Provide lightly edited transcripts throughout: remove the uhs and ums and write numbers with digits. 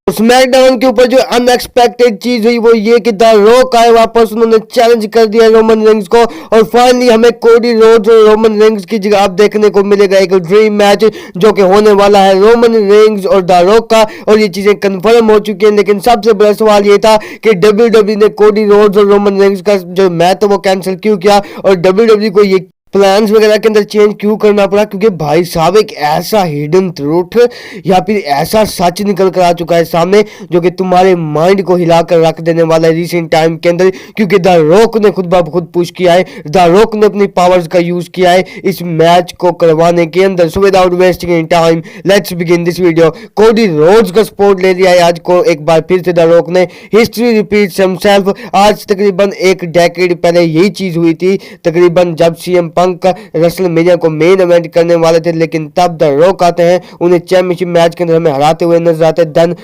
SmackDown के ऊपर जो अनएक्सपेक्टेड चीज हुई वो ये कि द रॉक आए वापस, उन्होंने चैलेंज कर दिया रोमन रेंग्स को और फाइनली हमें कोडी रोड्स और रोमन रेंग्स की जगह अब देखने को मिलेगा एक ड्रीम मैच जो कि होने वाला है रोमन रेंग्स और द रॉक का। और ये चीजें कंफर्म हो चुकी हैं, लेकिन सबसे बड़ा सवाल ये था कि डब्ल्यूडब्ल्यू ने कोडी रोड्स और रोमन रेंग्स का जो मैच था वो कैंसिल क्यों किया और डब्ल्यूडब्ल्यू को ये प्लान्स वगैरह के अंदर चेंज क्यों करना पड़ा। क्योंकि भाई साहब एक ऐसा हिडन ट्रूथ या फिर ऐसा सच निकल कर आ चुका है सामने जो कि तुम्हारे माइंड को हिलाकर रख देने वाला है रिसेंट टाइम के अंदर। क्योंकि द रॉक ने खुद ब खुद पुश किया है, द रॉक ने अपनी पावर्स का यूज किया है इस मैच को करवाने के अंदर। So without wasting in time let's begin this video. Cody Rhodes का सपोर्ट ले लिया है आज को एक बार फिर से द रॉक ने। History repeats himself. आज तकरीबन एक डेकेड पहले यही चीज हुई थी, तकरीबन जब सीएम रेसलमेनिया को मेन इवेंट करने वाले थे, लेकिन तब द रॉक आते हैं, उन्हें चैंपियनशिप मैच के अंदर हमें हराते हुए नजर आते हैं। देन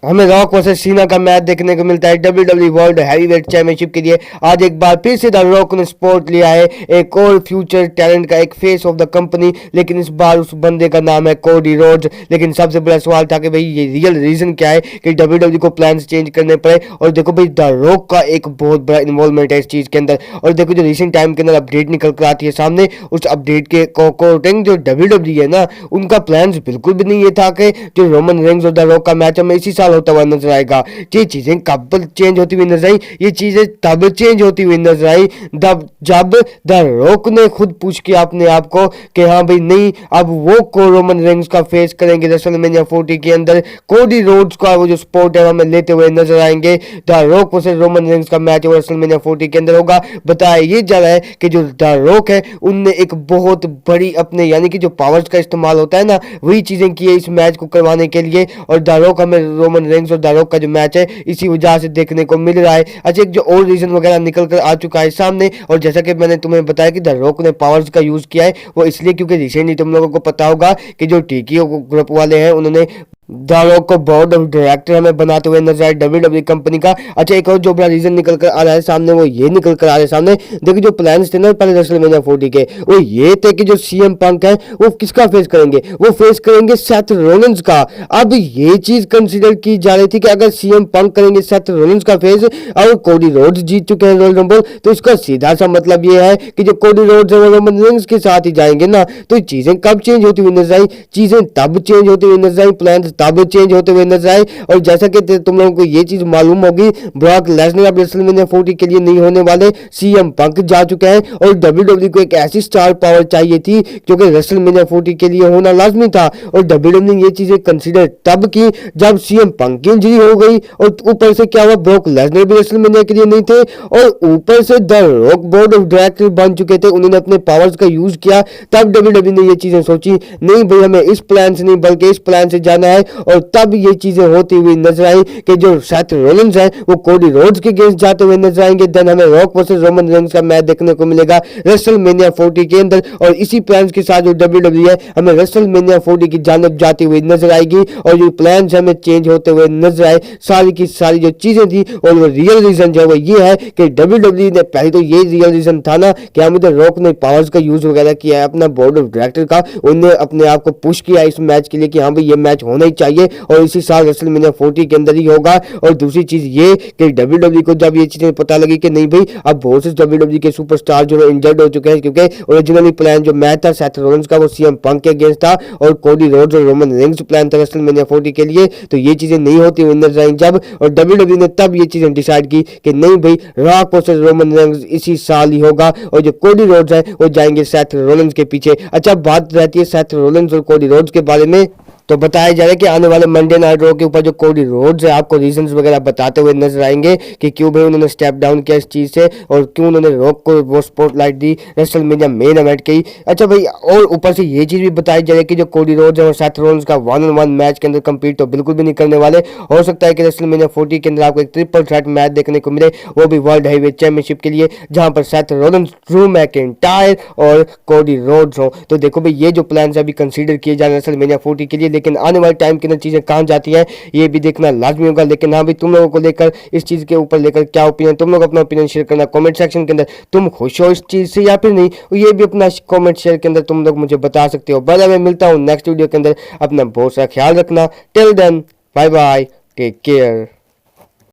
हमें रॉक वर्सेस सीना का मैच देखने को मिलता है डब्ल्यूडब्ल्यू वर्ल्ड हैवीवेट चैंपियनशिप के लिए। आज एक बार फिर से द रॉक ने सपोर्ट लिया है एक और फ्यूचर टैलेंट का, एक फेस ऑफ द कंपनी, लेकिन इस बार उस बंदे का नाम है कोडी रोड्स। लेकिन सबसे बड़ा सवाल था कि भाई ये रियल रीजन क्या है कि डब्ल्यूडब्ल्यू को प्लान्स चेंज करने पड़े। और देखो भाई द रॉक का एक बहुत बड़ा इन्वॉल्वमेंट है इस चीज के अंदर। और देखो जो रिसेंट टाइम के अंदर अपडेट निकल कर आती है सामने, उस अपडेट के अकॉर्डिंग जो डब्ल्यूडब्ल्यू है ना, उनका प्लान्स बिल्कुल भी नहीं ये था कि जो रोमन रेंग्स और द रॉक का मैच हमें इसी साल होता हुआ नजर आएगा। ये चीजें कब चेंज होती हुई नजर आई, ये चीजें तब चेंज होती हुई नजर आई जब द रॉक ने खुद पूछ किया अपने आप को कि हाँ भाई नहीं, अब वो को रोमन रेंग्स का फेस करेंगे रेसलमेनिया 40 के अंदर। कोडी रोड्स का वो जो स्पोर्ट है हमें लेते हुए नजर आएंगे। The rock versus Roman Reigns का मैच रेसलमेनिया 40 के अंदर होगा। बताया ये जा रहा है कि जो द रॉक है उनने एक बहुत बड़ी अपने यानी कि जो पावर्स का इस्तेमाल होता है ना, वही चीजें की है इस मैच को करवाने के लिए। और द रॉक हमें रोमन रेंग्स और द रॉक का जो मैच है इसी वजह से देखने को मिल रहा है। अच्छा एक जो और रीजन वगैरह निकल कर आ चुका है सामने, और जैसा कि मैंने तुम्हें बताया कि द रॉक ने पावर्स का यूज किया है वो इसलिए क्योंकि रिसेंटली तुम लोगों को पता होगा कि जो टीकीओ ग्रुप वाले हैं उन्होंने द रॉक को बोर्ड ऑफ डायरेक्टर हमें बनाते हुए नजर आए डब्ल्यूडब्ल्यू कंपनी का। अच्छा एक और जो बड़ा रीजन निकल कर आ रहा है सामने वो ये निकल कर आ रहा है सामने, देखिए जो प्लान्स थे ना पहले रेसलमेनिया 40 के, वो ये थे कि जो सीएम पंक है वो किसका फेस करेंगे, वो फेस करेंगे सेथ रोलिंस का। अब ये चीज कंसीडर की जा रही थी कि अगर सीएम पंक करेंगे सेथ रोलिंस का फेस और कोडी रोड्स जीत चुके हैं रॉयल रंबल, तो इसका सीधा सा मतलब ये है कि जो कोडी रोड्स है वो रोमन रेंग्स के साथ ही जाएंगे ना। तो चीजें कब चेंज होती हुई नजर आई, चीजें तब चेंज होती हुई नजर आई, प्लान तब चेंज होते हुए नजर आए। और जैसा कि तुम लोगों को ये चीज मालूम होगी, ब्रॉक लेसनर अब रेसलमेनिया 40 के लिए नहीं होने वाले, सीएम पंक जा चुके हैं और डब्ल्यूडब्ल्यू को एक ऐसी स्टार पावर चाहिए थी जो कि रेसलमेनिया 40 के लिए होना लाजमी था। और डब्ल्यूडब्ल्यू ने ये चीजें कंसीडर तब की जब सीएम पंक की इंजरी हो गई और ऊपर से क्या हुआ, ब्रॉक लेसनर भी रेसलमेनिया के लिए नहीं थे और ऊपर से the rock board of director बन चुके थे, उन्होंने अपने पावर्स का यूज किया। तब डब्ल्यूडब्ल्यू ने ये चीजें सोची नहीं भाई हमें इस प्लान से नहीं बल्कि इस प्लान से जाना है। और तब ये चीजें होती हुई नजर आई कि जो सेथ रोलिंस है वो कोडी रोड्स के अगेंस्ट जाते हुए नजर आएंगे। देन हमें रॉक वर्सेस रोमन रेंग्स का मैच देखने को मिलेगा रेसलमेनिया 40 के अंदर। और इसी प्लान्स के साथ जो डब्ल्यूडब्ल्यू है हमें रेसलमेनिया 40 की जानब जाती हुई नजर आएगी। और जो प्लान्स हमें चेंज होते हुए नजर आए, सारी की सारी जो चीजें थी और वो रियल रीजन जो है वो ये है कि डब्ल्यूडब्ल्यू ने पहले तो ये रियल रीजन था ना कि हम इधर रॉक ने पावर्स का यूज वगैरह किया है अपना बोर्ड ऑफ डायरेक्टर का, उन्हें अपने आप को पुश किया इस मैच के लिए कि हाँ भाई ये मैच होना ही चाहिए और इसी साल रेसलमेनिया 40 के अंदर ही होगा। और दूसरी चीज ये कि डब्ल्यूडब्ल्यू को जब ये चीजें पता लगी कि नहीं भाई अब बहुत से डब्ल्यूडब्ल्यू के सुपरस्टार जो इंजर्ड हो चुके हैं, क्योंकि ओरिजिनली प्लान जो मैच था सेथ रोलिंस का वो सीएम पंक के अगेंस्ट था और कोडी रोड्स और रोमन रेंग्स प्लान था रेसलमेनिया 40 के लिए, तो ये चीजें नहीं होती हुई नजर आई जब। और डब्ल्यूडब्ल्यू ने तब ये चीजें डिसाइड की कि नहीं भाई रॉक वर्सेस रोमन रेंग्स इसी साल ही होगा और जो कोडी रोड्स है वो जाएंगे सेथ रोलिंस के पीछे। अच्छा बात रहती है सेथ रोलिंस और कोडी रोड्स के बारे में, तो बताया जा रहा है कि आने वाले मंडे नाइट रॉ के ऊपर जो कोडी रोड्स है आपको रीजंस वगैरह बताते हुए नजर आएंगे कि क्यों भाई उन्होंने स्टेप डाउन किया इस चीज से और क्यों उन्होंने रॉक को वो स्पॉटलाइट दी रेसलमेनिया मेन इवेंट की। अच्छा भाई और ऊपर से ये चीज भी बताई जा रही है कि जो कोडी रोड्स है और सेथ रोलिंस का 1-on-1 मैच के अंदर कंपीट तो बिल्कुल भी नहीं करने वाले। हो सकता है कि रेसलमेनिया 40 के अंदर आपको एक ट्रिपल थ्रेट मैच देखने को मिले, वो भी वर्ल्ड हैवीवेट चैंपियनशिप के लिए, जहां पर सेथ रोलिंस, ड्रू मैकिंटायर और कोडी रोड्स हो। तो देखो भाई ये जो प्लान अभी कंसीडर किए जा रहे हैं रेसलमेनिया 40 के लिए, लेकिन आने वाले टाइम के अंदर चीजें कहां जाती है ये भी देखना लाजमी होगा। लेकिन हाँ भाई तुम लोगों को लेकर इस चीज के ऊपर लेकर क्या ओपिनियन, तुम लोग अपना ओपिनियन शेयर करना कमेंट सेक्शन के अंदर। तुम खुश हो इस चीज से या फिर नहीं, ये भी अपना कमेंट शेयर के अंदर तुम लोग मुझे बता सकते हो। बाद में मिलता हूँ नेक्स्ट वीडियो के अंदर, अपना बहुत सारा ख्याल रखना। Till then bye bye, take care.